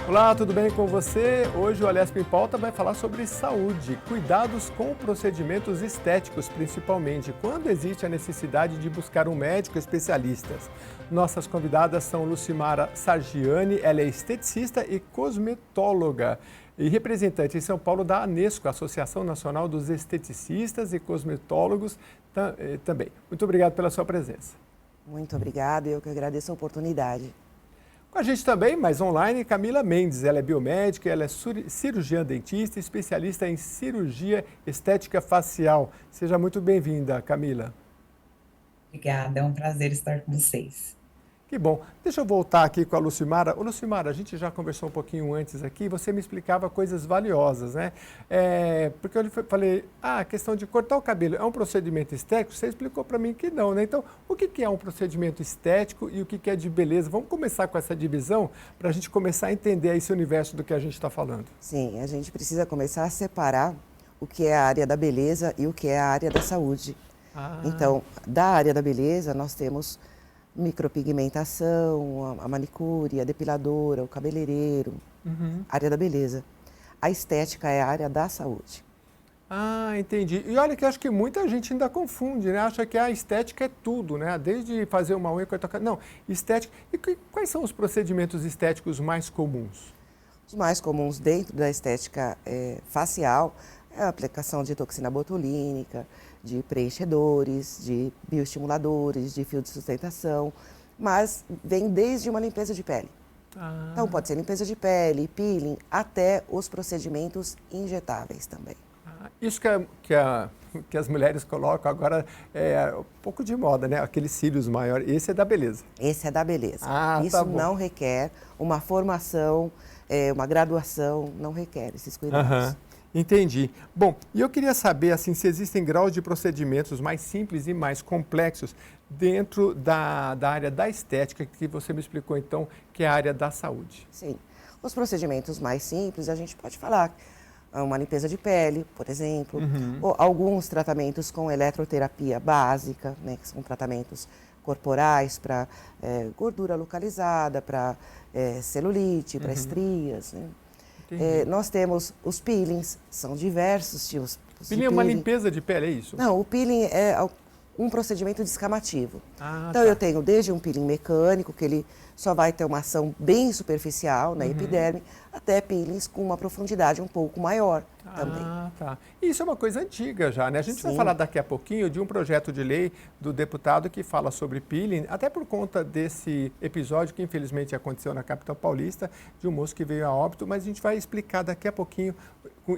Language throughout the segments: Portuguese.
Olá, tudo bem com você? Hoje o Alesp em Pauta vai falar sobre saúde, cuidados com procedimentos estéticos, principalmente quando existe a necessidade de buscar um médico especialista. Nossas convidadas são Lucimara Sargiani, ela é esteticista e cosmetóloga e representante em São Paulo da Anesco, Associação Nacional dos Esteticistas e Cosmetólogos também. Muito obrigado pela sua presença. Muito obrigada, eu que agradeço a oportunidade. Com a gente também, mas online, Camila Mendes. Ela é biomédica, ela é cirurgiã dentista e especialista em cirurgia estética facial. Seja muito bem-vinda, Camila. Obrigada, é um prazer estar com vocês. Que bom. Deixa eu voltar aqui com a Lucimara. Ô, Lucimara, a gente já conversou um pouquinho antes aqui, você me explicava coisas valiosas, né? Porque eu falei, a questão de cortar o cabelo é um procedimento estético? Você explicou para mim que não, né? Então, o que é um procedimento estético e o que é de beleza? Vamos começar com essa divisão para a gente começar a entender esse universo do que a gente está falando. Sim, a gente precisa começar a separar o que é a área da beleza e o que é a área da saúde. Então, da área da beleza, nós temos micropigmentação, a manicure, a depiladora, o cabeleireiro, área da beleza. A estética é a área da saúde. Entendi. E olha que eu acho que muita gente ainda confunde, né? Acha que a estética é tudo, né? Desde fazer uma unha, cortar o cabelo. Não, estética. E quais são os procedimentos estéticos mais comuns? Os mais comuns dentro da estética facial é a aplicação de toxina botulínica, de preenchedores, de bioestimuladores, de fio de sustentação, mas vem desde uma limpeza de pele. Então pode ser limpeza de pele, peeling, até os procedimentos injetáveis também. Isso que as mulheres colocam agora é um pouco de moda, né? Aqueles cílios maiores. Esse é da beleza. Esse é da beleza. Isso tá bom. não requer uma formação, uma graduação, não requer esses cuidados. Entendi. Bom, e eu queria saber assim, se existem graus de procedimentos mais simples e mais complexos dentro da área da estética, que você me explicou então, que é a área da saúde. Sim. Os procedimentos mais simples, a gente pode falar uma limpeza de pele, por exemplo, ou alguns tratamentos com eletroterapia básica, né, que são tratamentos corporais para gordura localizada, para celulite, para estrias, né? Nós temos os peelings, são diversos tipos de Peeling é uma limpeza de pele, é isso? Não, o peeling é um procedimento descamativo. Então, tá. eu tenho desde um peeling mecânico, que ele só vai ter uma ação bem superficial na epiderme, até peelings com uma profundidade um pouco maior também. Tá. Isso é uma coisa antiga já, né? A gente vai Sim. falar daqui a pouquinho de um projeto de lei do deputado que fala sobre peeling, até por conta desse episódio que infelizmente aconteceu na capital paulista, de um moço que veio a óbito, mas a gente vai explicar daqui a pouquinho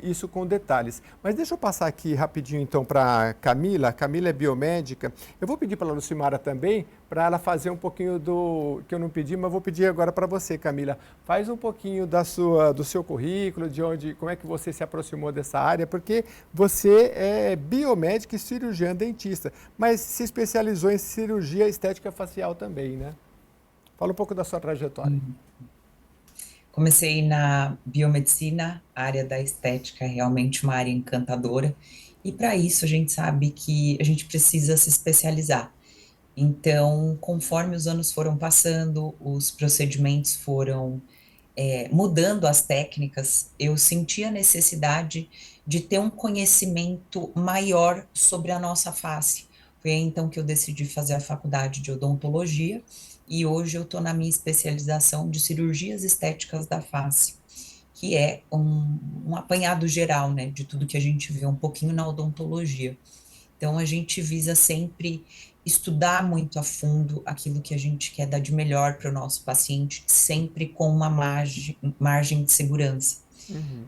isso com detalhes. Mas deixa eu passar aqui rapidinho então para Camila. A Camila é biomédica. Eu vou pedir para a Lucimara também, para ela fazer um pouquinho do que eu não pedi, mas vou pedir agora para você, Camila. Faz um pouquinho do seu currículo, como é que você se aproximou dessa área, porque você é biomédica e cirurgiã dentista, mas se especializou em cirurgia estética facial também, né? Fala um pouco da sua trajetória. Comecei na biomedicina, a área da estética é realmente uma área encantadora, e para isso a gente sabe que a gente precisa se especializar. Então, conforme os anos foram passando, os procedimentos foram mudando as técnicas, eu senti a necessidade de ter um conhecimento maior sobre a nossa face. Foi aí então que eu decidi fazer a faculdade de odontologia e hoje eu estou na minha especialização de cirurgias estéticas da face, que é um apanhado geral, né, de tudo que a gente vê um pouquinho na odontologia. Então, a gente visa sempre estudar muito a fundo aquilo que a gente quer dar de melhor para o nosso paciente, sempre com uma margem de segurança.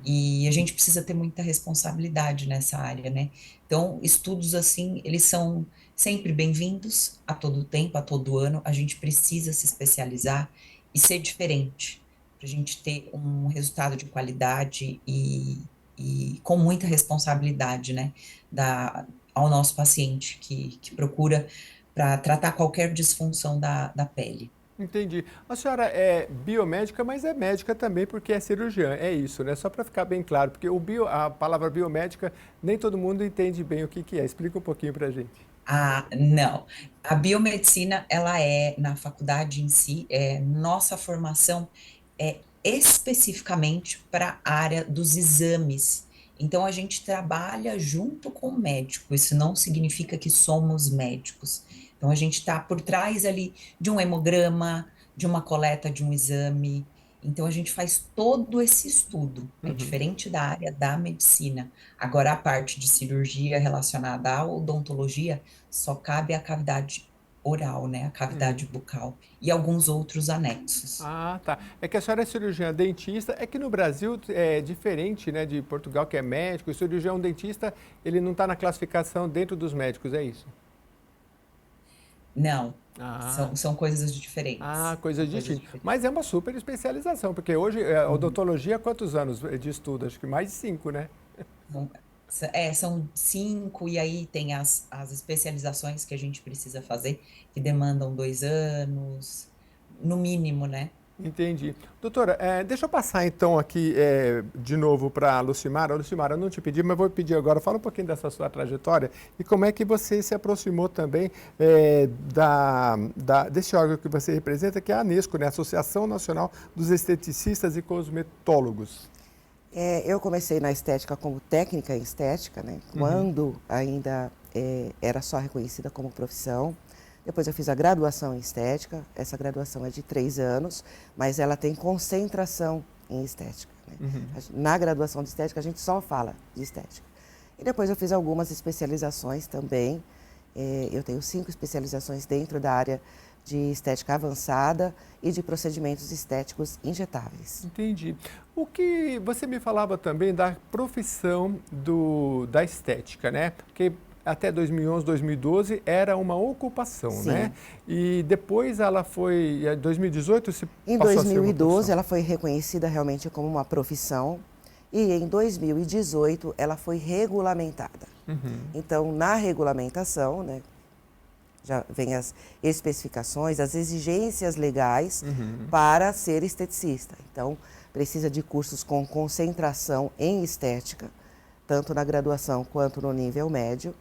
E a gente precisa ter muita responsabilidade nessa área, né? Então, estudos assim, eles são sempre bem-vindos a todo tempo, a todo ano. A gente precisa se especializar e ser diferente, para a gente ter um resultado de qualidade e com muita responsabilidade, né? Ao nosso paciente que procura para tratar qualquer disfunção da pele. Entendi. A senhora é biomédica, mas é médica também porque é cirurgiã, é isso, né? Só para ficar bem claro, porque a palavra biomédica nem todo mundo entende bem o que é. Explica um pouquinho para a gente. Não. A biomedicina, ela é, na faculdade em si, nossa formação é especificamente para a área dos exames. Então, a gente trabalha junto com o médico, isso não significa que somos médicos. Então, a gente está por trás ali de um hemograma, de uma coleta de um exame. Então, a gente faz todo esse estudo, é Uhum. diferente da área da medicina. Agora, a parte de cirurgia relacionada à odontologia só cabe à cavidade oral, né, a cavidade Uhum. bucal e alguns outros anexos. Ah, tá. É que a senhora é cirurgiã dentista, é que no Brasil é diferente, né, de Portugal, que é médico, o cirurgião dentista, ele não está na classificação dentro dos médicos, é isso? Não, Ah, são coisas diferentes. São coisa coisas distinta. diferentes. Mas é uma super especialização, porque hoje, Uhum. odontologia, quantos anos de estudo? Acho que mais de 5, né? São, são 5, e aí tem as especializações que a gente precisa fazer, que demandam 2 anos, no mínimo, né? Entendi. Doutora, deixa eu passar então aqui de novo para a Lucimara. Lucimara, eu não te pedi, mas vou pedir agora. Fala um pouquinho dessa sua trajetória e como é que você se aproximou também desse órgão que você representa, que é a ANESCO, né? Associação Nacional dos Esteticistas e Cosmetólogos. Eu comecei na estética como técnica em estética, né? Uhum. Quando ainda era só reconhecida como profissão. Depois eu fiz a graduação em estética. Essa graduação é de 3 anos, mas ela tem concentração em estética, né? Uhum. Na graduação de estética a gente só fala de estética. E depois eu fiz algumas especializações também. Eu tenho 5 especializações dentro da área de estética avançada e de procedimentos estéticos injetáveis. Entendi. O que você me falava também da profissão da estética, né? Porque até 2011, 2012 era uma ocupação, né? Sim. E depois ela foi, em 2018 se Em passou a ser uma 2012, profissão. ela foi reconhecida realmente como uma profissão e em 2018 ela foi regulamentada. Uhum. Então, na regulamentação, né, já vem as especificações, as exigências legais Uhum. para ser esteticista. Então, precisa de cursos com concentração em estética, tanto na graduação quanto no nível médio,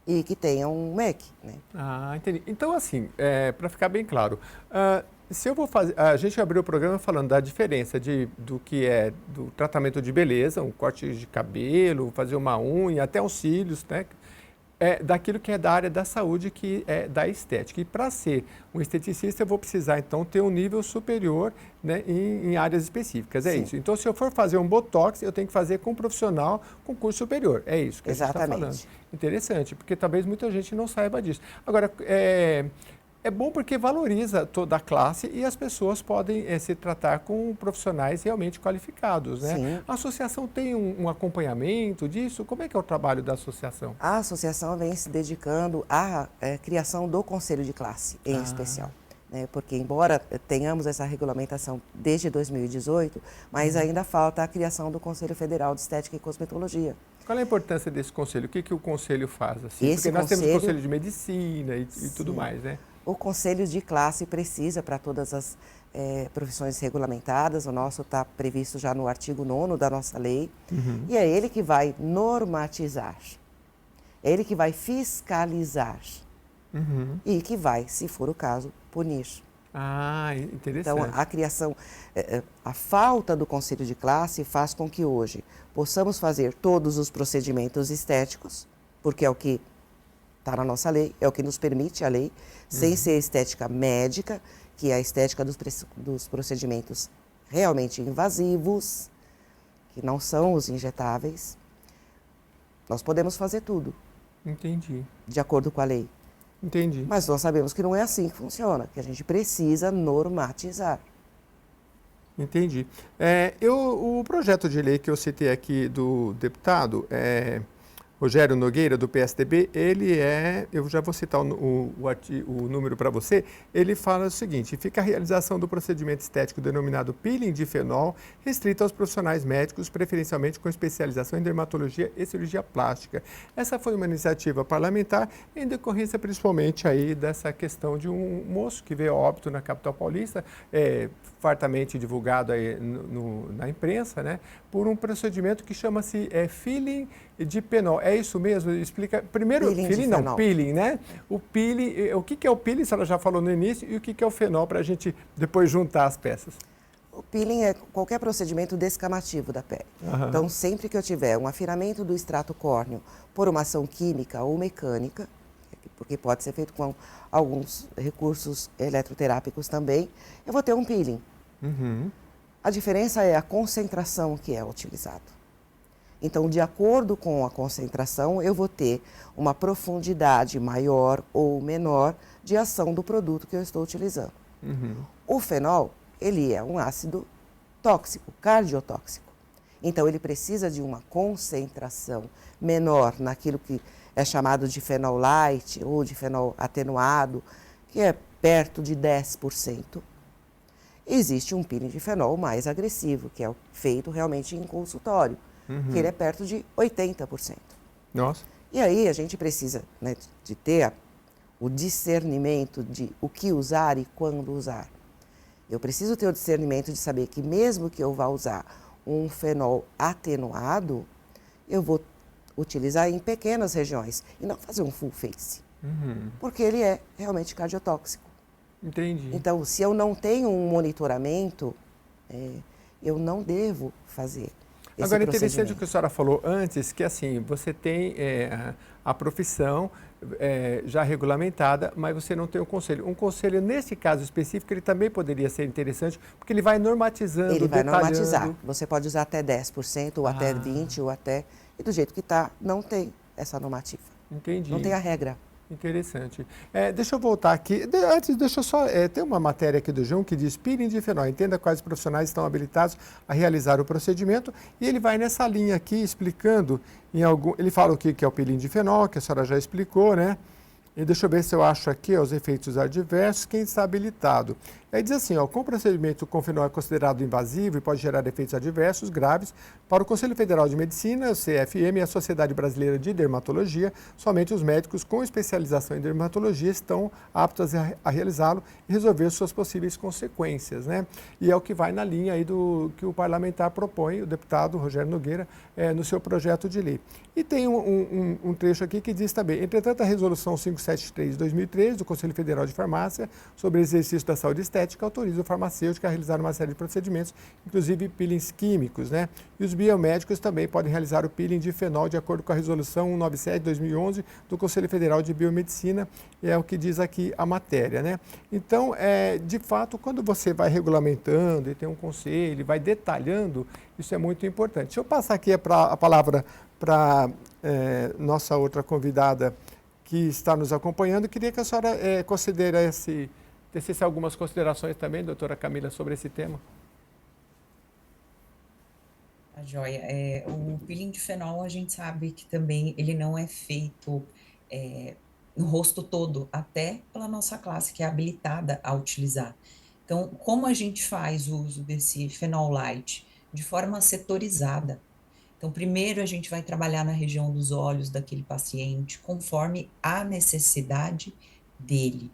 e que tenham um MEC, né? Ah, entendi. Então, assim, para ficar bem claro, se eu vou fazer. A gente abriu o programa falando da diferença do que é do tratamento de beleza, um corte de cabelo, fazer uma unha, até os cílios, né? Daquilo que é da área da saúde, que é da estética. E para ser um esteticista, eu vou precisar, então, ter um nível superior, né, em áreas específicas. É Sim, isso. Então, se eu for fazer um Botox, eu tenho que fazer com um profissional com curso superior. É isso que a gente está falando. exatamente. Interessante, porque talvez muita gente não saiba disso. Agora, é bom porque valoriza toda a classe e as pessoas podem se tratar com profissionais realmente qualificados, né? Sim. A associação tem um acompanhamento disso? Como é que é o trabalho da associação? A associação vem se dedicando à criação do conselho de classe, em Ah, especial, né? Porque, embora tenhamos essa regulamentação desde 2018, mas ainda falta a criação do Conselho Federal de Estética e Cosmetologia. qual é a importância desse conselho? O que, que o conselho faz? Assim? Porque Esse nós temos o conselho, conselho de medicina e tudo sim, mais, né? o conselho de classe precisa para todas as profissões regulamentadas. O nosso está previsto já no artigo 9º da nossa lei. Uhum. E é ele que vai normatizar, é ele que vai fiscalizar Uhum. e que vai, se for o caso, punir. Ah, Então, interessante. a criação, a falta do conselho de classe faz com que hoje possamos fazer todos os procedimentos estéticos, porque é o que está na nossa lei, é o que nos permite a lei, sem ser estética médica, que é a estética dos procedimentos realmente invasivos, que não são os injetáveis. Nós podemos fazer tudo, Entendi. de acordo com a lei. Entendi. Mas nós sabemos que não é assim que funciona, que a gente precisa normatizar. Entendi. O projeto de lei que eu citei aqui do deputado Rogério Nogueira, do PSDB, eu já vou citar o número para você, ele fala o seguinte: fica a realização do procedimento estético denominado peeling de fenol, restrito aos profissionais médicos, preferencialmente com especialização em dermatologia e cirurgia plástica. Essa foi uma iniciativa parlamentar em decorrência principalmente aí dessa questão de um moço que veio a óbito na capital paulista, fartamente divulgado aí na imprensa, né, por um procedimento que chama-se peeling de fenol. É isso mesmo? Explica. Primeiro, Peeling de fenol. peeling, né? O peeling, o que é o peeling, a senhora já falou no início, e o que é o fenol, para a gente depois juntar as peças? O peeling é qualquer procedimento descamativo da pele. Aham. Então, sempre que eu tiver um afinamento do extrato córneo por uma ação química ou mecânica, porque pode ser feito com alguns recursos eletroterápicos também, eu vou ter um peeling. A diferença é a concentração que é utilizado. Então, de acordo com a concentração, eu vou ter uma profundidade maior ou menor de ação do produto que eu estou utilizando. O fenol, ele é um ácido tóxico, cardiotóxico. Então, ele precisa de uma concentração menor naquilo que é chamado de fenol light ou de fenol atenuado, que é perto de 10%. Existe um peeling de fenol mais agressivo, que é feito realmente em consultório, que ele é perto de 80%. Nossa. E aí a gente precisa, né, de ter o discernimento de o que usar e quando usar. Eu preciso ter o discernimento de saber que mesmo que eu vá usar um fenol atenuado, eu vou utilizar em pequenas regiões e não fazer um full face, porque ele é realmente cardiotóxico. Entendi. Então, se eu não tenho um monitoramento, eu não devo fazer esse Agora, interessante o procedimento. que a senhora falou antes, que assim, você tem a profissão já regulamentada, mas você não tem um conselho. Um conselho, nesse caso específico, ele também poderia ser interessante, porque ele vai normatizando, Ele vai detalhando. normatizar. Você pode usar até 10%, ou até 20%, ou até... E do jeito que está, não tem essa normativa. Entendi. Não tem a regra. Interessante. Deixa eu voltar aqui. Antes, deixa eu só... tem uma matéria aqui do João que diz peeling de fenol. Entenda quais profissionais estão habilitados a realizar o procedimento. E ele vai nessa linha aqui explicando em algum... Ele fala o que é o peeling de fenol, que a senhora já explicou, né? E deixa eu ver se eu acho aqui os efeitos adversos, quem está habilitado. Aí diz assim, com o procedimento com fenol é considerado invasivo e pode gerar efeitos adversos graves. Para o Conselho Federal de Medicina, o CFM e a Sociedade Brasileira de Dermatologia, somente os médicos com especialização em dermatologia estão aptos a realizá-lo e resolver suas possíveis consequências, né? E é o que vai na linha aí do que o parlamentar propõe, o deputado Rogério Nogueira, no seu projeto de lei. E tem um trecho aqui que diz também, entretanto, a resolução 573 de 2013 do Conselho Federal de Farmácia sobre exercício da saúde estética autoriza o farmacêutico a realizar uma série de procedimentos, inclusive peelings químicos, né? E os biomédicos também podem realizar o peeling de fenol de acordo com a resolução 197 de 2011 do Conselho Federal de Biomedicina, e é o que diz aqui a matéria, né? Então, de fato, quando você vai regulamentando e tem um conselho, vai detalhando, isso é muito importante. Deixa eu passar aqui a palavra para nossa outra convidada que está nos acompanhando. Queria que a senhora tecesse algumas considerações também, doutora Camila, sobre esse tema. A joia. O peeling de fenol, a gente sabe que também ele não é feito no rosto todo, até pela nossa classe, que é habilitada a utilizar. Então, como a gente faz o uso desse fenol light? De forma setorizada. Então, primeiro a gente vai trabalhar na região dos olhos daquele paciente, conforme a necessidade dele.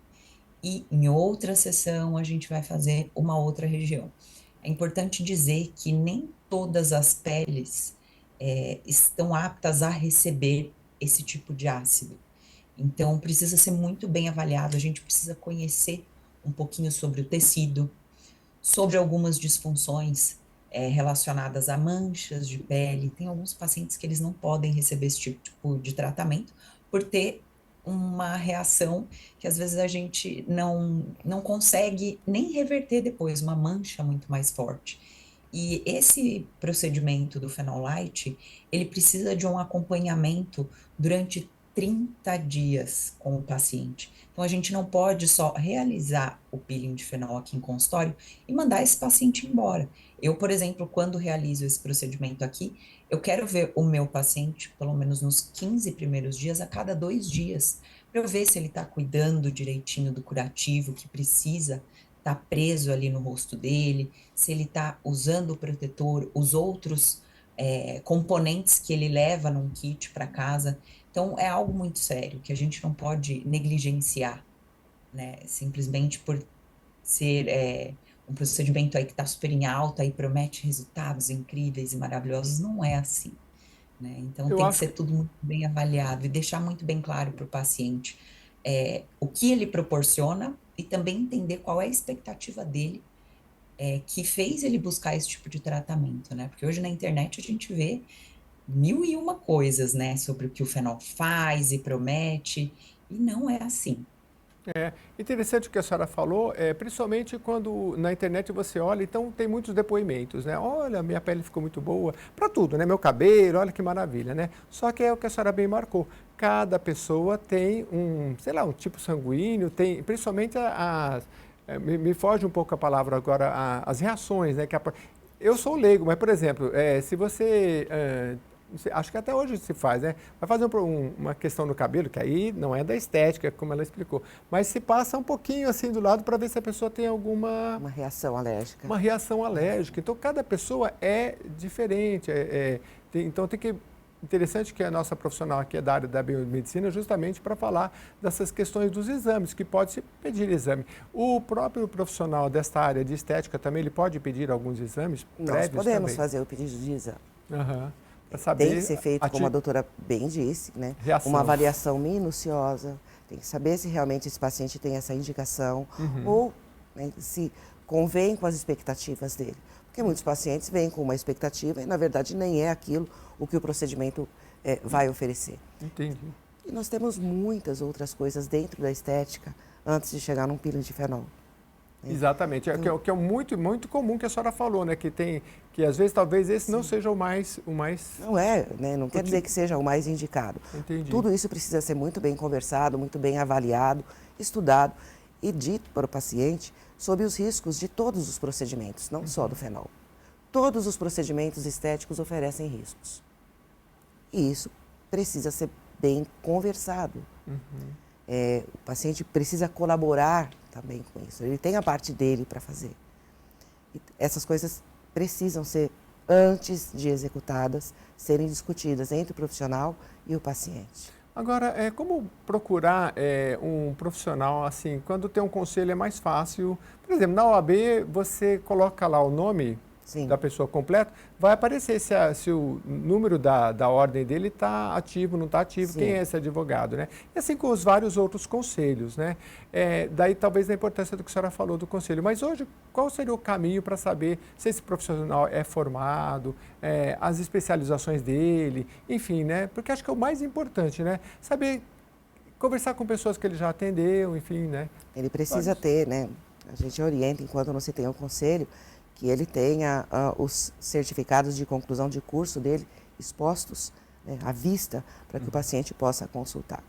E em outra sessão a gente vai fazer uma outra região. É importante dizer que nem todas as peles estão aptas a receber esse tipo de ácido. Então, precisa ser muito bem avaliado, a gente precisa conhecer um pouquinho sobre o tecido, sobre algumas disfunções relacionadas a manchas de pele. Tem alguns pacientes que eles não podem receber esse tipo de tratamento por ter uma reação que às vezes a gente não consegue nem reverter depois, uma mancha muito mais forte. E esse procedimento do Fenolite, ele precisa de um acompanhamento durante 30 dias com o paciente. Então, a gente não pode só realizar o peeling de fenol aqui em consultório e mandar esse paciente embora. Eu, por exemplo, quando realizo esse procedimento aqui, eu quero ver o meu paciente, pelo menos nos 15 primeiros dias, a cada 2 dias, para eu ver se ele está cuidando direitinho do curativo que precisa estar preso ali no rosto dele, se ele está usando o protetor, os outros componentes que ele leva num kit para casa. Então, é algo muito sério que a gente não pode negligenciar, né? Simplesmente por ser um procedimento aí que está super em alta e promete resultados incríveis e maravilhosos, não é assim, né? Então, Eu tem que acho ser que tudo muito bem avaliado e deixar muito bem claro para o paciente o que ele proporciona e também entender qual é a expectativa dele que fez ele buscar esse tipo de tratamento, né? Porque hoje na internet a gente vê mil e uma coisas, né, sobre o que o fenol faz e promete, e não é assim. É interessante o que a senhora falou, principalmente quando na internet você olha, então tem muitos depoimentos, né? Olha, minha pele ficou muito boa, para tudo, né? Meu cabelo, olha que maravilha, né? Só que é o que a senhora bem marcou. Cada pessoa tem sei lá, um tipo sanguíneo, tem, principalmente me foge um pouco a palavra agora, as reações, né? Eu sou leigo, mas, por exemplo, se você acho que até hoje se faz, né? Vai fazer uma questão no cabelo, que aí não é da estética, como ela explicou, mas se passa um pouquinho assim do lado para ver se a pessoa tem alguma... Uma reação alérgica. Uma reação alérgica. Então, cada pessoa é diferente. Então, tem que... Interessante que a nossa profissional aqui é da área da biomedicina justamente para falar dessas questões dos exames, que pode-se pedir exame. O próprio profissional desta área de estética também, ele pode pedir alguns exames prévios Nós podemos também. fazer o pedido de exame. Aham. Para saber Tem que ser feito, como a doutora bem disse, né? Reação. Uma avaliação minuciosa. Tem que saber se realmente esse paciente tem essa indicação ou, né, se convém com as expectativas dele. Porque muitos pacientes vêm com uma expectativa e, na verdade, nem é aquilo o que o procedimento vai oferecer. Entendi. E nós temos muitas outras coisas dentro da estética antes de chegar num peeling de fenol. Exatamente, que é muito, muito comum que a senhora falou, né? Que às vezes talvez esse não seja o mais... Não é, né? Não quer dizer que seja o mais indicado. Entendi. Tudo isso precisa ser muito bem conversado, muito bem avaliado, estudado e dito para o paciente sobre os riscos de todos os procedimentos, não só do fenol. Todos os procedimentos estéticos oferecem riscos. E isso precisa ser bem conversado. O paciente precisa colaborar também com isso. Ele tem a parte dele para fazer. E essas coisas precisam ser, antes de executadas, serem discutidas entre o profissional e o paciente. Agora, como procurar um profissional, assim, quando tem um conselho é mais fácil? Por exemplo, na OAB, você coloca lá o nome Sim. da pessoa completo, vai aparecer se o número da ordem dele está ativo, não está ativo, Sim. quem é esse advogado, né? E assim com os vários outros conselhos, né? Daí talvez a importância do que a senhora falou do conselho. Mas hoje, qual seria o caminho para saber se esse profissional é formado, as especializações dele, enfim, né? Porque acho que é o mais importante, né? Saber conversar com pessoas que ele já atendeu, enfim, né? Ele precisa ter, né? A gente orienta, enquanto não se tem um conselho, que ele tenha os certificados de conclusão de curso dele expostos, né, à vista, para que o paciente possa consultar.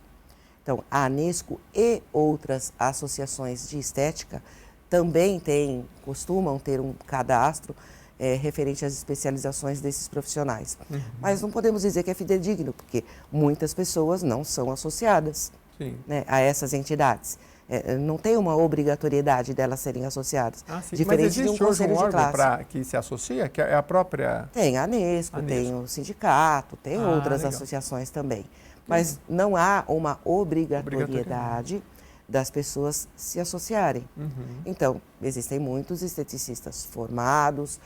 Então, a ANESCO e outras associações de estética também costumam ter um cadastro referente às especializações desses profissionais. Mas não podemos dizer que é fidedigno, porque muitas pessoas não são associadas, né, a essas entidades. Não tem uma obrigatoriedade delas serem associadas. Sim. Diferente Mas existe de um conselho hoje um de classe. órgão que se associa, que é a própria... Tem a ANESCO, tem o sindicato, tem outras legal. associações também. Mas não há uma obrigatoriedade das pessoas se associarem. Então, existem muitos esteticistas formados,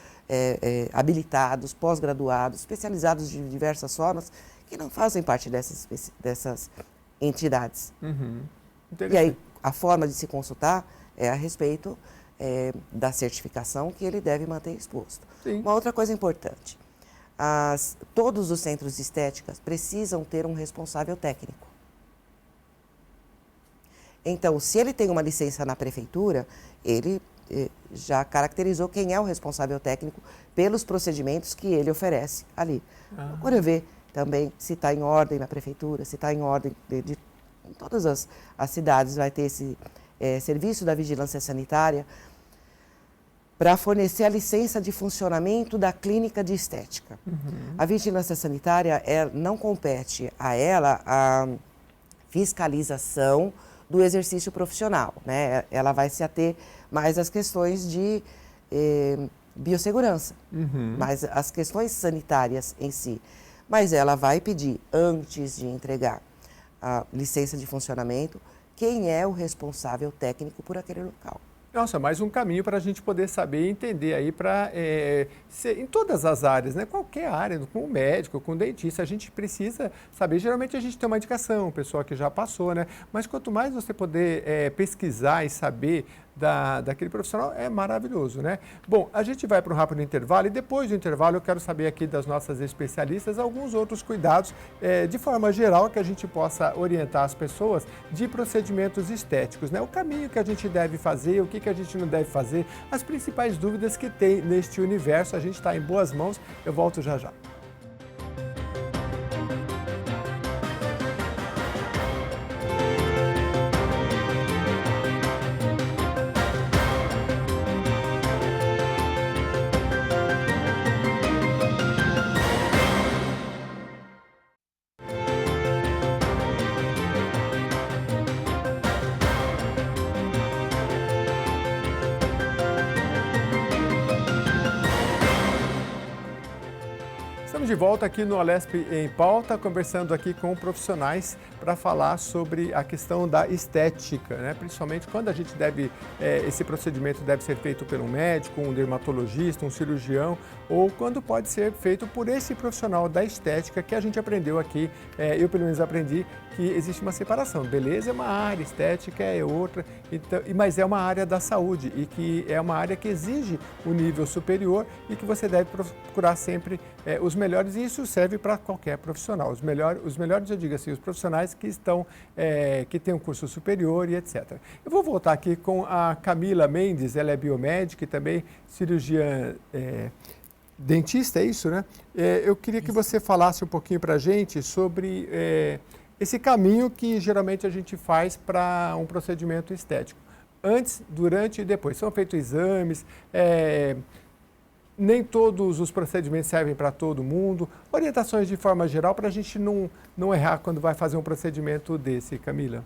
habilitados, pós-graduados, especializados de diversas formas, que não fazem parte dessas entidades. E aí, a forma de se consultar é a respeito da certificação que ele deve manter exposto. Sim. Uma outra coisa importante, todos os centros de estética precisam ter um responsável técnico. Então, se ele tem uma licença na prefeitura, ele já caracterizou quem é o responsável técnico pelos procedimentos que ele oferece ali. Procura ver também se está em ordem na prefeitura, se está em ordem em todas as cidades vai ter esse serviço da vigilância sanitária para fornecer a licença de funcionamento da clínica de estética. A vigilância sanitária não compete a ela a fiscalização do exercício profissional, né? Ela vai se ater mais às questões de biossegurança, mas as questões sanitárias em si. Mas ela vai pedir, antes de entregar a licença de funcionamento, quem é o responsável técnico por aquele local. Nossa, mais um caminho para a gente poder saber e entender aí para em todas as áreas, né? Qualquer área, com o médico, com o dentista, a gente precisa saber. Geralmente a gente tem uma indicação, pessoa que já passou, né? Mas quanto mais você poder pesquisar e saber daquele profissional é maravilhoso, né? Bom, a gente vai para um rápido intervalo e depois do intervalo eu quero saber aqui das nossas especialistas alguns outros cuidados, de forma geral, que a gente possa orientar as pessoas de procedimentos estéticos, né? O caminho que a gente deve fazer, o que a gente não deve fazer, as principais dúvidas que tem neste universo. A gente está em boas mãos, eu volto já já. Estamos de volta aqui no Alesp em Pauta, conversando aqui com profissionais para falar sobre a questão da estética, né? Principalmente quando a gente esse procedimento deve ser feito por um médico, um dermatologista, um cirurgião, ou quando pode ser feito por esse profissional da estética que a gente aprendeu aqui, eu pelo menos aprendi que existe uma separação. Beleza é uma área, estética é outra, então, mas é uma área da saúde e que é uma área que exige um nível superior e que você deve procurar sempre os melhores, e isso serve para qualquer profissional. Os melhores, eu digo assim, os profissionais que têm um curso superior e etc. Eu vou voltar aqui com a Camila Mendes, ela é biomédica e também cirurgiã dentista, é isso, né? Eu queria que você falasse um pouquinho para a gente sobre esse caminho que geralmente a gente faz para um procedimento estético. Antes, durante e depois. São feitos exames, nem todos os procedimentos servem para todo mundo. Orientações de forma geral para a gente não errar quando vai fazer um procedimento desse, Camila.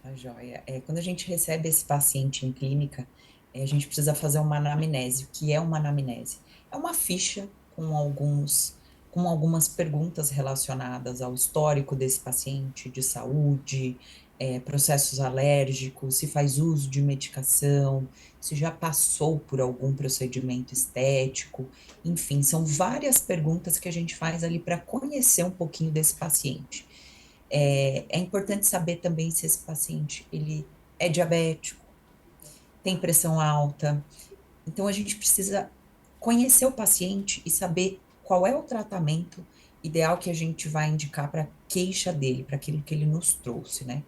Tá joia. Quando a gente recebe esse paciente em clínica, a gente precisa fazer uma anamnese. O que é uma anamnese? É uma ficha com algumas perguntas relacionadas ao histórico desse paciente, de saúde, processos alérgicos, se faz uso de medicação, se já passou por algum procedimento estético, enfim, são várias perguntas que a gente faz ali para conhecer um pouquinho desse paciente. É importante saber também se esse paciente ele é diabético, tem pressão alta. Então, a gente precisa conhecer o paciente e saber qual é o tratamento ideal que a gente vai indicar para a queixa dele, para aquilo que ele nos trouxe, né?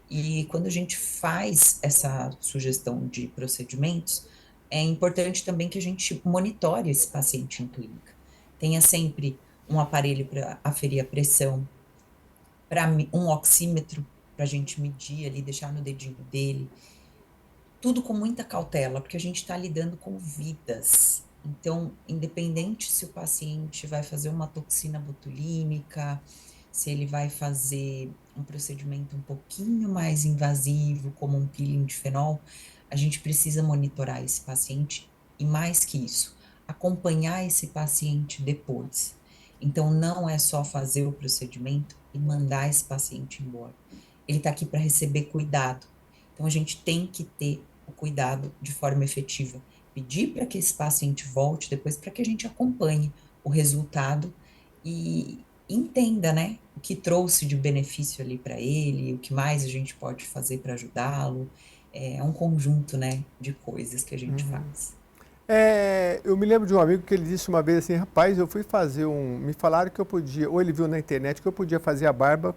E quando a gente faz essa sugestão de procedimentos, é importante também que a gente monitore esse paciente em clínica. Tenha sempre um aparelho para aferir a pressão, um oxímetro para a gente medir ali, deixar no dedinho dele. Tudo com muita cautela, porque a gente está lidando com vidas. Então, independente se o paciente vai fazer uma toxina botulínica, se ele vai fazer um procedimento um pouquinho mais invasivo, como um peeling de fenol, a gente precisa monitorar esse paciente e, mais que isso, acompanhar esse paciente depois. Então, não é só fazer o procedimento e mandar esse paciente embora. Ele está aqui para receber cuidado. Então, a gente tem que ter o cuidado de forma efetiva. Pedir para que esse paciente volte depois, para que a gente acompanhe o resultado e entenda, né, o que trouxe de benefício ali para ele, o que mais a gente pode fazer para ajudá-lo. É um conjunto, né, de coisas que a gente faz. Eu me lembro de um amigo que ele disse uma vez assim, rapaz, eu fui fazer me falaram que eu podia, ou ele viu na internet que eu podia fazer a barba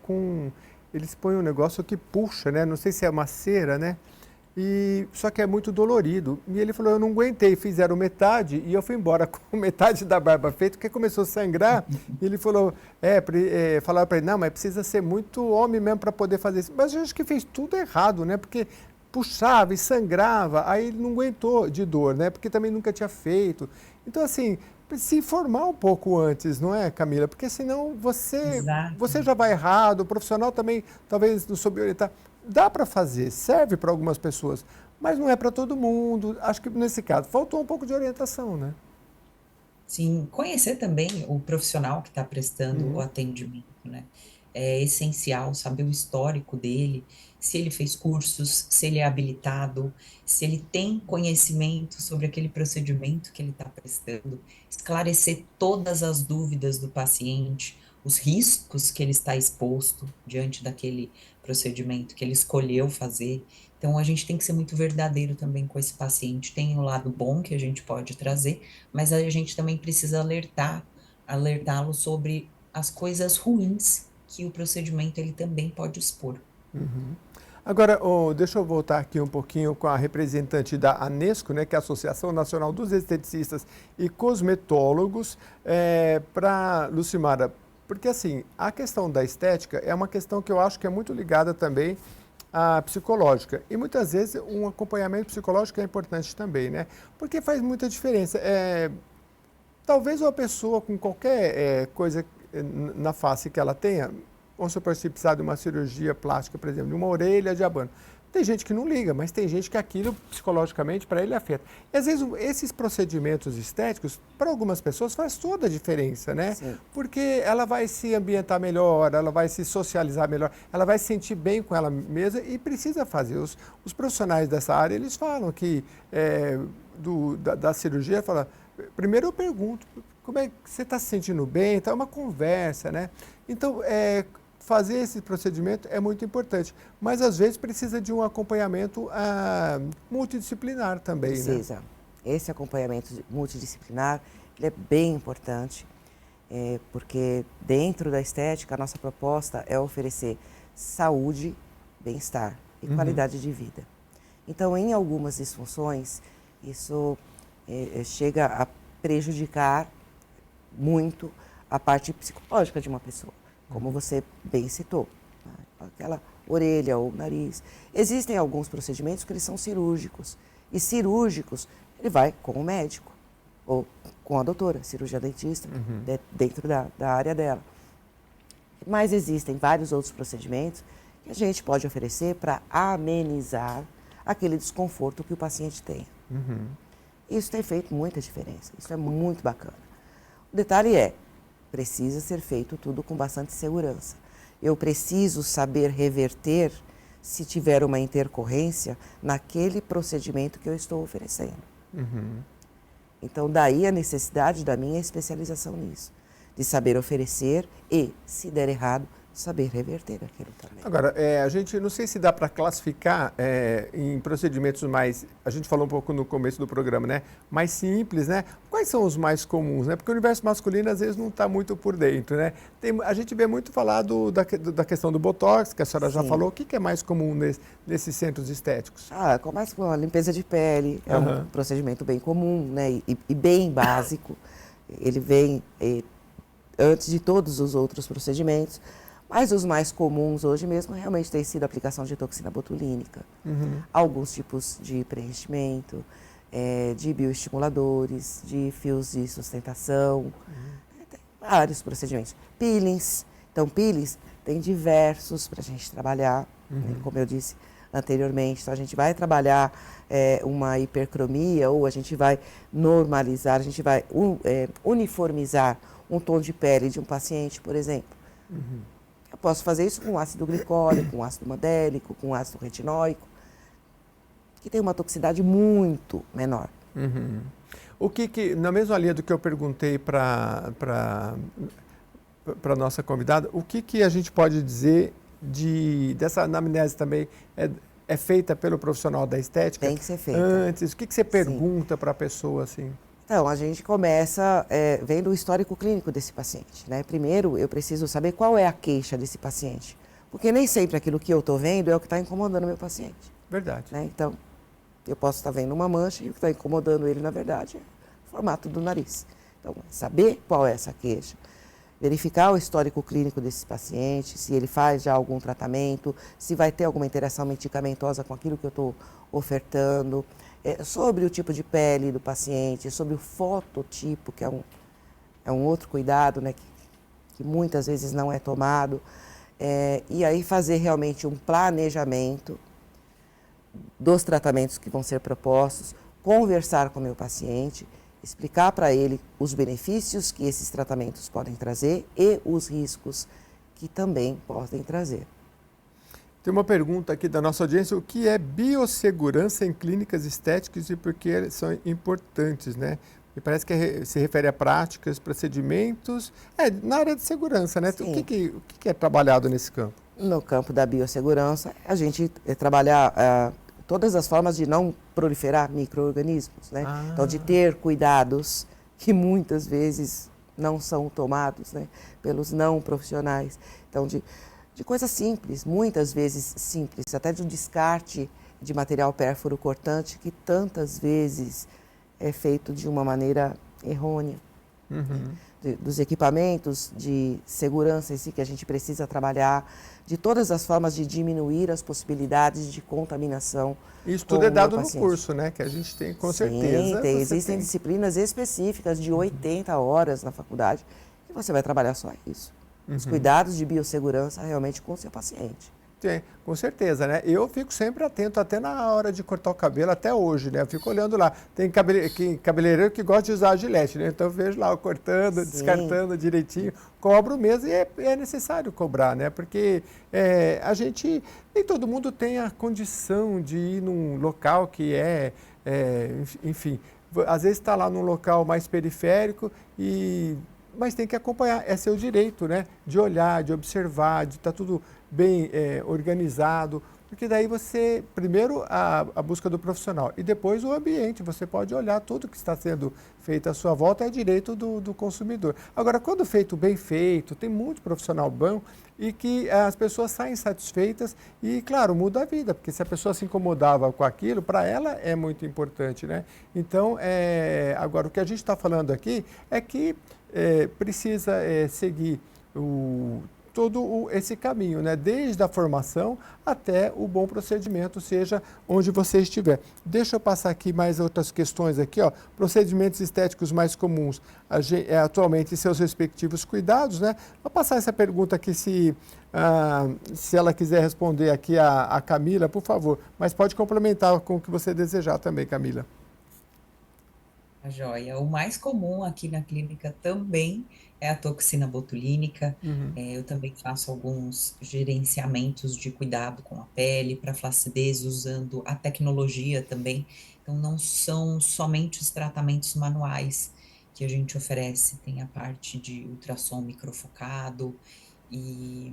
eles põem um negócio que puxa, né, não sei se é uma cera, né, só que é muito dolorido. E ele falou, eu não aguentei, fizeram metade e eu fui embora com metade da barba feita, porque começou a sangrar. E ele falou, falaram para ele, não, mas precisa ser muito homem mesmo para poder fazer isso. Mas eu acho que fez tudo errado, né? Porque puxava e sangrava, aí ele não aguentou de dor, né? Porque também nunca tinha feito. Então, assim, se informar um pouco antes, não é, Camila? Porque senão você já vai errado, o profissional também talvez não soube orientar. Dá para fazer, serve para algumas pessoas, mas não é para todo mundo. Acho que nesse caso faltou um pouco de orientação, né? Sim, conhecer também o profissional que está prestando o atendimento, né? É essencial saber o histórico dele, se ele fez cursos, se ele é habilitado, se ele tem conhecimento sobre aquele procedimento que ele está prestando, esclarecer todas as dúvidas do paciente, os riscos que ele está exposto diante daquele procedimento que ele escolheu fazer. Então, a gente tem que ser muito verdadeiro também com esse paciente. Tem o lado bom que a gente pode trazer, mas a gente também precisa alertá-lo sobre as coisas ruins que o procedimento ele também pode expor. Agora, deixa eu voltar aqui um pouquinho com a representante da ANESCO, né, que é a Associação Nacional dos Esteticistas e Cosmetólogos, para Lucimara, porque assim, a questão da estética é uma questão que eu acho que é muito ligada também à psicológica. E muitas vezes um acompanhamento psicológico é importante também, né? Porque faz muita diferença. Talvez uma pessoa com qualquer coisa na face que ela tenha, vamos supor, se precisar de uma cirurgia plástica, por exemplo, de uma orelha de abano. Tem gente que não liga, mas tem gente que aquilo psicologicamente para ele afeta. E às vezes esses procedimentos estéticos, para algumas pessoas, faz toda a diferença, né? Sim. Porque ela vai se ambientar melhor, ela vai se socializar melhor, ela vai se sentir bem com ela mesma e precisa fazer. Os profissionais dessa área, eles falam que da cirurgia, falam, primeiro eu pergunto, como é que você está se sentindo bem? Então é uma conversa, né? Então, fazer esse procedimento é muito importante, mas às vezes precisa de um acompanhamento multidisciplinar também, Precisa. né? Esse acompanhamento multidisciplinar ele é bem importante, porque dentro da estética a nossa proposta é oferecer saúde, bem-estar e qualidade de vida. Então, em algumas disfunções, isso chega a prejudicar muito a parte psicológica de uma pessoa, como você bem citou, né? Aquela orelha ou nariz. Existem alguns procedimentos que eles são cirúrgicos, e cirúrgicos ele vai com o médico ou com a doutora, cirurgia dentista, dentro da área dela. Mas existem vários outros procedimentos que a gente pode oferecer para amenizar aquele desconforto que o paciente tem. Isso tem feito muita diferença, isso é muito bacana. O detalhe precisa ser feito tudo com bastante segurança. Eu preciso saber reverter se tiver uma intercorrência naquele procedimento que eu estou oferecendo. Então, daí a necessidade da minha especialização nisso, de saber oferecer e, se der errado, saber reverter aquilo também. Agora, a gente não sei se dá para classificar em procedimentos mais, a gente falou um pouco no começo do programa, né? Mais simples, né? Quais são os mais comuns, né? Porque o universo masculino às vezes não está muito por dentro, né? A gente vê muito falar da questão do Botox, que a senhora já falou. O que é mais comum nesses centros estéticos? Começa com a limpeza de pele, é um procedimento bem comum, né? E bem básico. Ele vem antes de todos os outros procedimentos. Mas os mais comuns hoje mesmo realmente tem sido a aplicação de toxina botulínica, alguns tipos de preenchimento, de bioestimuladores, de fios de sustentação, tem vários procedimentos. Peelings, então peelings tem diversos para a gente trabalhar, né, como eu disse anteriormente. Então a gente vai trabalhar uma hipercromia ou a gente vai normalizar, a gente vai uniformizar um tom de pele de um paciente, por exemplo. Eu posso fazer isso com ácido glicólico, com ácido modélico, com ácido retinóico, que tem uma toxicidade muito menor. Na mesma linha do que eu perguntei para a nossa convidada, o que a gente pode dizer dessa anamnese também é feita pelo profissional da estética? Tem que ser feita. Antes, o que você pergunta para a pessoa assim? Então, a gente começa vendo o histórico clínico desse paciente, né? Primeiro, eu preciso saber qual é a queixa desse paciente, porque nem sempre aquilo que eu estou vendo é o que está incomodando o meu paciente. Verdade. Né? Então, eu posso estar vendo uma mancha e o que está incomodando ele, na verdade, é o formato do nariz. Então, saber qual é essa queixa, verificar o histórico clínico desse paciente, se ele faz já algum tratamento, se vai ter alguma interação medicamentosa com aquilo que eu estou ofertando, sobre o tipo de pele do paciente, sobre o fototipo, que é um outro cuidado, né, que muitas vezes não é tomado, e aí fazer realmente um planejamento dos tratamentos que vão ser propostos, conversar com o meu paciente, explicar para ele os benefícios que esses tratamentos podem trazer e os riscos que também podem trazer. Tem uma pergunta aqui da nossa audiência: o que é biossegurança em clínicas estéticas e por que eles são importantes, né? Me parece que se refere a práticas, procedimentos, na área de segurança, né? O que é trabalhado nesse campo? No campo da biossegurança, a gente trabalhar todas as formas de não proliferar micro-organismos, né? Então, de ter cuidados que muitas vezes não são tomados, né, pelos não profissionais. Então, de coisas simples, muitas vezes simples, até de um descarte de material pérfuro cortante que tantas vezes é feito de uma maneira errônea. Dos equipamentos de segurança em si que a gente precisa trabalhar, de todas as formas de diminuir as possibilidades de contaminação. Isso tudo é dado no curso, né? Que a gente tem, com certeza. Existem disciplinas específicas de 80 horas na faculdade que você vai trabalhar só isso. Os cuidados de biossegurança realmente com o seu paciente. Tem, com certeza, né? Eu fico sempre atento, até na hora de cortar o cabelo, até hoje, né? Eu fico olhando lá. Tem cabeleireiro que gosta de usar a gilete, né? Então eu vejo lá, cortando, descartando direitinho, cobro mesmo e é necessário cobrar, né? Porque a gente, nem todo mundo tem a condição de ir num local que enfim, às vezes está lá num local mais periférico mas tem que acompanhar, é seu direito, né? De olhar, de observar, de estar tudo bem organizado, porque daí você, primeiro a busca do profissional e depois o ambiente, você pode olhar tudo que está sendo feito à sua volta, é direito do consumidor. Agora, quando feito bem feito, tem muito profissional bom e que as pessoas saem satisfeitas e, claro, muda a vida, porque se a pessoa se incomodava com aquilo, para ela é muito importante, né? Então, agora, o que a gente está falando aqui é que precisa seguir todo esse caminho, né? Desde a formação até o bom procedimento, seja onde você estiver. Deixa eu passar aqui mais outras questões aqui, ó. Procedimentos estéticos mais comuns atualmente e seus respectivos cuidados, né? Vou passar essa pergunta aqui se ela quiser responder aqui a Camila, por favor. Mas pode complementar com o que você desejar também, Camila. A joia. O mais comum aqui na clínica também é a toxina botulínica. Eu também faço alguns gerenciamentos de cuidado com a pele para flacidez, usando a tecnologia também. Então, não são somente os tratamentos manuais que a gente oferece, tem a parte de ultrassom microfocado. E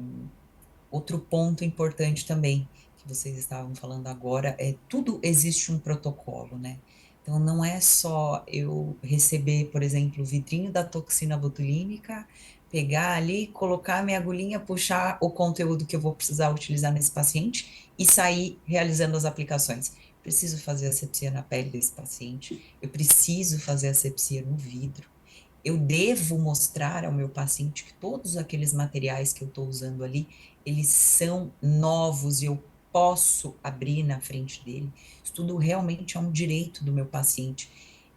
outro ponto importante também, que vocês estavam falando agora, tudo existe um protocolo, né? Então, não é só eu receber, por exemplo, o vidrinho da toxina botulínica, pegar ali, colocar minha agulhinha, puxar o conteúdo que eu vou precisar utilizar nesse paciente e sair realizando as aplicações. Preciso fazer asepsia na pele desse paciente, eu preciso fazer asepsia no vidro. Eu devo mostrar ao meu paciente que todos aqueles materiais que eu estou usando ali, eles são novos e eu posso abrir na frente dele. Isso tudo realmente é um direito do meu paciente.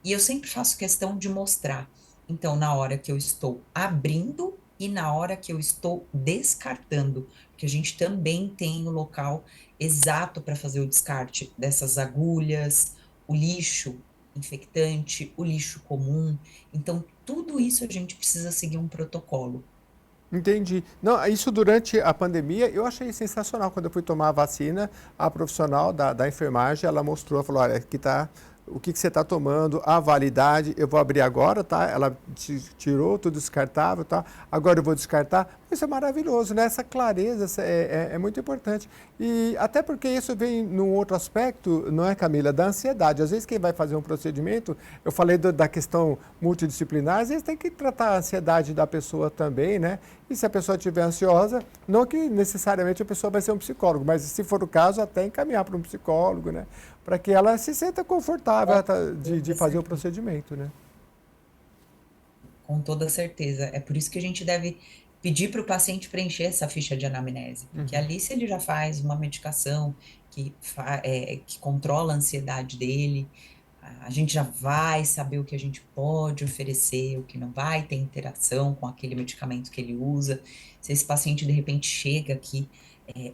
E eu sempre faço questão de mostrar. Então, na hora que eu estou abrindo e na hora que eu estou descartando, porque a gente também tem o local exato para fazer o descarte dessas agulhas, o lixo infectante, o lixo comum. Então, tudo isso a gente precisa seguir um protocolo. Entendi. Não, isso durante a pandemia eu achei sensacional. Quando eu fui tomar a vacina, a profissional da enfermagem, ela mostrou, falou, olha, aqui está o que você está tomando, a validade, eu vou abrir agora, tá? Ela tirou tudo descartável, tá? Agora eu vou descartar. Isso é maravilhoso, né? Essa clareza é muito importante. E até porque isso vem num outro aspecto, não é, Camila? Da ansiedade. Às vezes quem vai fazer um procedimento, eu falei da questão multidisciplinar, às vezes tem que tratar a ansiedade da pessoa também, né? E se a pessoa estiver ansiosa, não que necessariamente a pessoa vai ser um psicólogo, mas se for o caso, até encaminhar para um psicólogo, né? Para que ela se sinta confortável de fazer o procedimento, né? Com toda certeza. É por isso que a gente deve pedir para o paciente preencher essa ficha de anamnese, porque ali se ele já faz uma medicação que controla a ansiedade dele, a gente já vai saber o que a gente pode oferecer, o que não vai ter interação com aquele medicamento que ele usa. Se esse paciente de repente chega aqui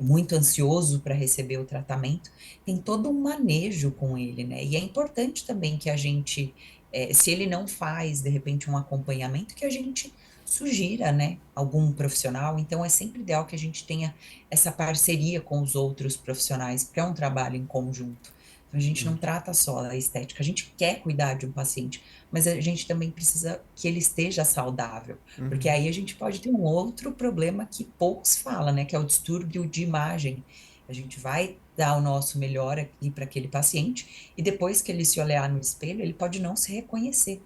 muito ansioso para receber o tratamento, tem todo um manejo com ele, né? E é importante também que a gente, se ele não faz de repente um acompanhamento, que a gente sugira, né, algum profissional. Então é sempre ideal que a gente tenha essa parceria com os outros profissionais, porque é um trabalho em conjunto. Então, a gente não trata só a estética, a gente quer cuidar de um paciente, mas a gente também precisa que ele esteja saudável, porque aí a gente pode ter um outro problema que poucos falam, né, que é o distúrbio de imagem. A gente vai dar o nosso melhor aqui para aquele paciente e depois que ele se olhar no espelho, ele pode não se reconhecer.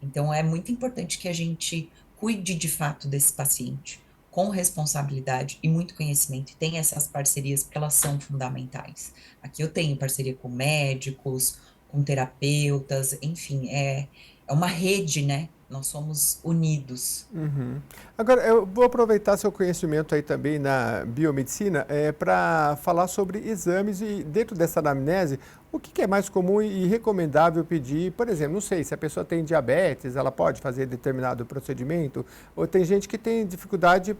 Então, é muito importante que a gente cuide de fato desse paciente, com responsabilidade e muito conhecimento, e tenha essas parcerias, porque elas são fundamentais. Aqui eu tenho parceria com médicos, com terapeutas, enfim, é uma rede, né? Nós somos unidos. Uhum. Agora, eu vou aproveitar seu conhecimento aí também na biomedicina para falar sobre exames e dentro dessa anamnese, o que é mais comum e recomendável pedir? Por exemplo, não sei, se a pessoa tem diabetes, ela pode fazer determinado procedimento? Ou tem gente que tem dificuldade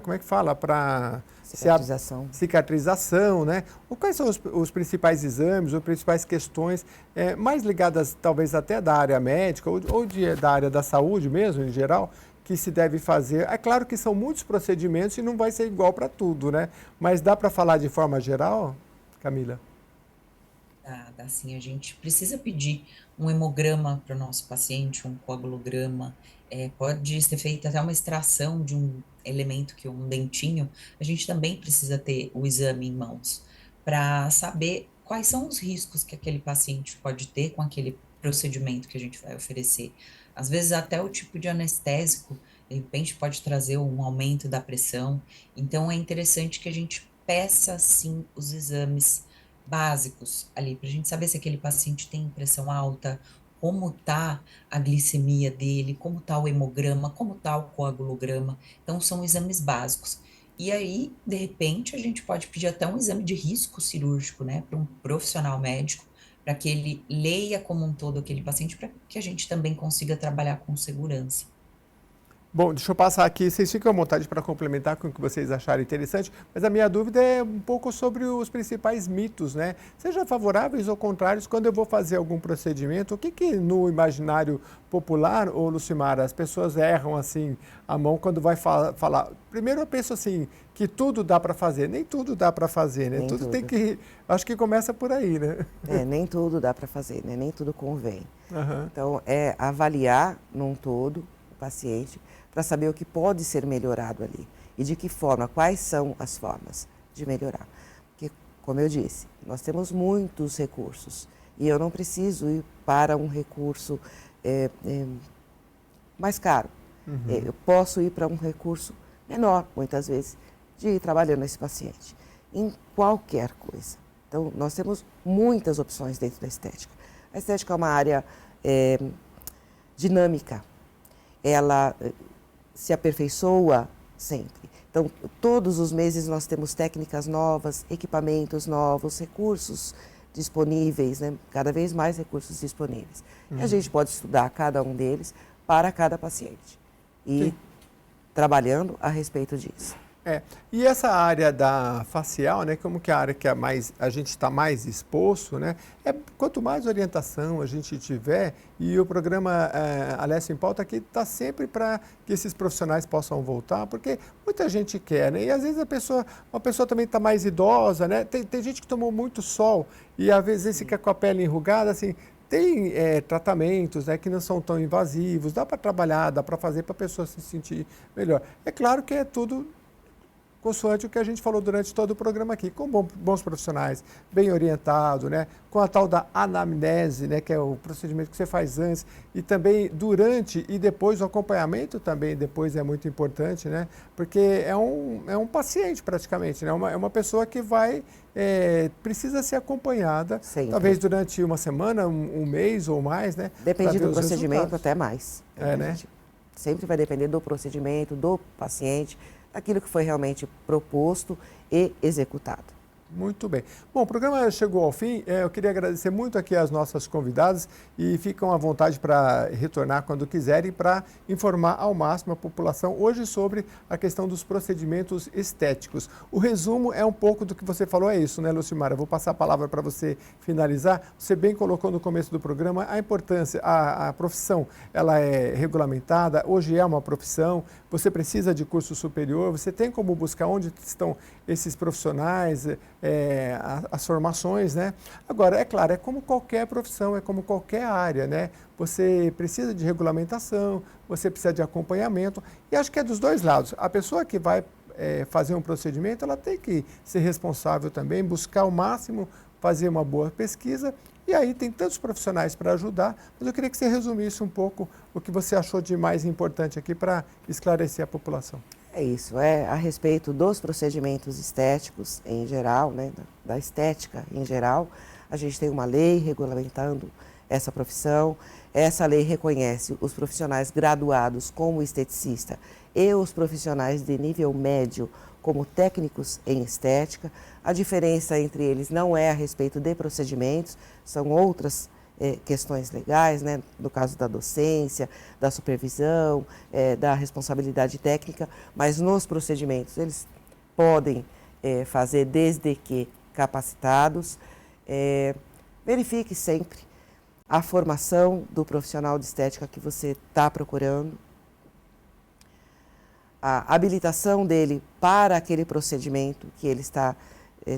como é que fala? Para Cicatrização. cicatrização, né? Quais são os principais exames, as principais questões, mais ligadas talvez até da área médica da área da saúde mesmo, em geral, que se deve fazer? É claro que são muitos procedimentos e não vai ser igual para tudo, né? Mas dá para falar de forma geral, Camila? Dá sim, a gente precisa pedir um hemograma para o nosso paciente, um coagulograma, pode ser feita até uma extração de um elemento que é um dentinho, a gente também precisa ter o exame em mãos para saber quais são os riscos que aquele paciente pode ter com aquele procedimento que a gente vai oferecer. Às vezes até o tipo de anestésico, de repente pode trazer um aumento da pressão, então é interessante que a gente peça sim os exames básicos ali, para a gente saber se aquele paciente tem pressão alta, como tá a glicemia dele, como tá o hemograma, como tá o coagulograma. Então, são exames básicos. E aí, de repente, a gente pode pedir até um exame de risco cirúrgico, né, para um profissional médico, para que ele leia como um todo aquele paciente, para que a gente também consiga trabalhar com segurança. Bom, deixa eu passar aqui, vocês ficam à vontade para complementar com o que vocês acharem interessante, mas a minha dúvida é um pouco sobre os principais mitos, né? Seja favoráveis ou contrários, quando eu vou fazer algum procedimento, o que no imaginário popular, ô Lucimara, as pessoas erram assim a mão quando vai falar? Primeiro eu penso assim, que tudo dá para fazer, nem tudo dá para fazer, né? Nem Tudo tudo. tem que, acho que começa por aí, né? Nem tudo dá para fazer, né? Nem tudo convém. Aham. Então, é avaliar num todo o paciente para saber o que pode ser melhorado ali e de que forma, quais são as formas de melhorar. Porque, como eu disse, nós temos muitos recursos e eu não preciso ir para um recurso mais caro. Eu posso ir para um recurso menor, muitas vezes, de ir trabalhando esse paciente em qualquer coisa. Então, nós temos muitas opções dentro da estética. A estética é uma área dinâmica. Ela se aperfeiçoa sempre. Então, todos os meses nós temos técnicas novas, equipamentos novos, recursos disponíveis, né? Cada vez mais recursos disponíveis. E a gente pode estudar cada um deles para cada paciente e Sim. trabalhando a respeito disso. E essa área da facial, né, como que é a área que a gente está mais exposto, né, quanto mais orientação a gente tiver, e o programa Alessio em Pauta aqui está sempre para que esses profissionais possam voltar, porque muita gente quer, né, e às vezes uma pessoa também está mais idosa, né, tem gente que tomou muito sol e às vezes fica com a pele enrugada, assim. Tem tratamentos, né, que não são tão invasivos, dá para trabalhar, dá para fazer para a pessoa se sentir melhor. É claro que é tudo consoante o que a gente falou durante todo o programa aqui, com bons profissionais, bem orientado, né? Com a tal da anamnese, né? Que é o procedimento que você faz antes, e também durante e depois, o acompanhamento também depois é muito importante, né? Porque é um paciente praticamente, né? É uma pessoa que precisa ser acompanhada, Sempre. talvez durante uma semana, um mês ou mais, né? Depende do procedimento, até mais. Né? Sempre vai depender do procedimento, do paciente, daquilo que foi realmente proposto e executado. Muito bem. Bom, o programa chegou ao fim. Eu queria agradecer muito aqui às nossas convidadas e ficam à vontade para retornar quando quiserem para informar ao máximo a população hoje sobre a questão dos procedimentos estéticos. O resumo é um pouco do que você falou, é isso, né, Lucimara? Eu vou passar a palavra para você finalizar. Você bem colocou no começo do programa a importância, a profissão, ela é regulamentada, hoje é uma profissão, você precisa de curso superior, você tem como buscar onde estão esses profissionais, as formações, né? Agora, é claro, é como qualquer profissão, é como qualquer área, né? Você precisa de regulamentação, você precisa de acompanhamento, e acho que é dos dois lados. A pessoa que vai fazer um procedimento, ela tem que ser responsável também, buscar o máximo, fazer uma boa pesquisa, e aí tem tantos profissionais para ajudar, mas eu queria que você resumisse um pouco o que você achou de mais importante aqui para esclarecer a população. É isso, a respeito dos procedimentos estéticos em geral, né, da estética em geral, a gente tem uma lei regulamentando essa profissão. Essa lei reconhece os profissionais graduados como esteticista e os profissionais de nível médio como técnicos em estética. A diferença entre eles não é a respeito de procedimentos, são outras questões legais, né? No caso da docência, da supervisão, da responsabilidade técnica, mas nos procedimentos eles podem fazer desde que capacitados. Verifique sempre a formação do profissional de estética que você está procurando, a habilitação dele para aquele procedimento que ele está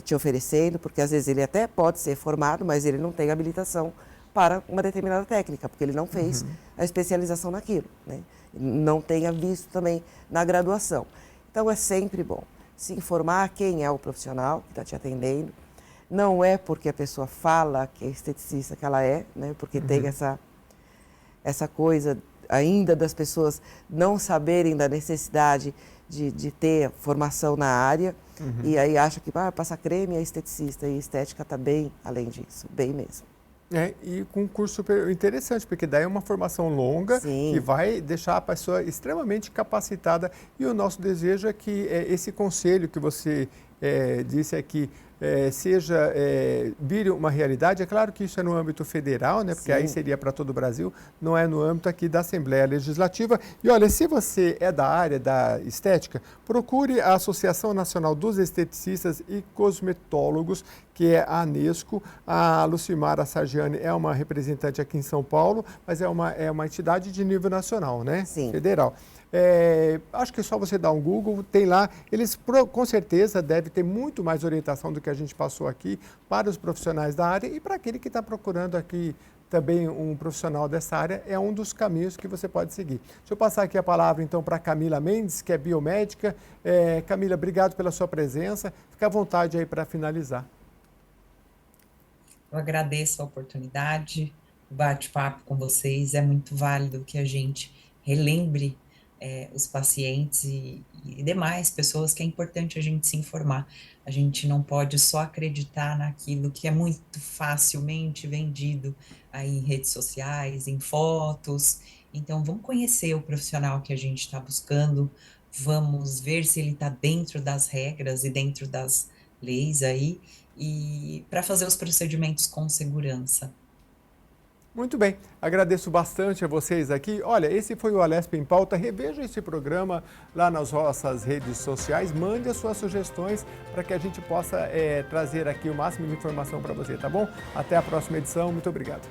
te oferecendo, porque às vezes ele até pode ser formado, mas ele não tem habilitação para uma determinada técnica, porque ele não fez a especialização naquilo, né? Não tenha visto também na graduação. Então é sempre bom se informar quem é o profissional que está te atendendo. Não é porque a pessoa fala que é esteticista que ela é, né? Porque tem essa coisa ainda das pessoas não saberem da necessidade de ter formação na área, e aí acha que passar creme é esteticista, e estética está bem além disso, bem mesmo. E com um curso super interessante, porque daí é uma formação longa. Sim. Que vai deixar a pessoa extremamente capacitada. E o nosso desejo é que esse conselho que você disse aqui vire uma realidade. É claro que isso é no âmbito federal, né? Porque Sim. Aí seria para todo o Brasil, não é no âmbito aqui da Assembleia Legislativa. E olha, se você é da área da estética, procure a Associação Nacional dos Esteticistas e Cosmetólogos, que é a ANESCO. A Lucimara Sargiani é uma representante aqui em São Paulo, mas é uma entidade de nível nacional, né? Sim. Federal. Acho que é só você dar um Google, tem lá, eles com certeza devem ter muito mais orientação do que a gente passou aqui para os profissionais da área e para aquele que está procurando aqui também um profissional dessa área, é um dos caminhos que você pode seguir. Deixa eu passar aqui a palavra então para a Camila Mendes, que é biomédica. Camila, obrigado pela sua presença, fica à vontade aí para finalizar. Eu agradeço a oportunidade, o bate-papo com vocês, é muito válido que a gente relembre os pacientes e demais pessoas que é importante a gente se informar. A gente não pode só acreditar naquilo que é muito facilmente vendido aí em redes sociais, em fotos. Então, vamos conhecer o profissional que a gente está buscando, vamos ver se ele está dentro das regras e dentro das leis aí, e para fazer os procedimentos com segurança. Muito bem, agradeço bastante a vocês aqui. Olha, esse foi o Alesp em Pauta. Reveja esse programa lá nas nossas redes sociais. Mande as suas sugestões para que a gente possa trazer aqui o máximo de informação para você, tá bom? Até a próxima edição. Muito obrigado.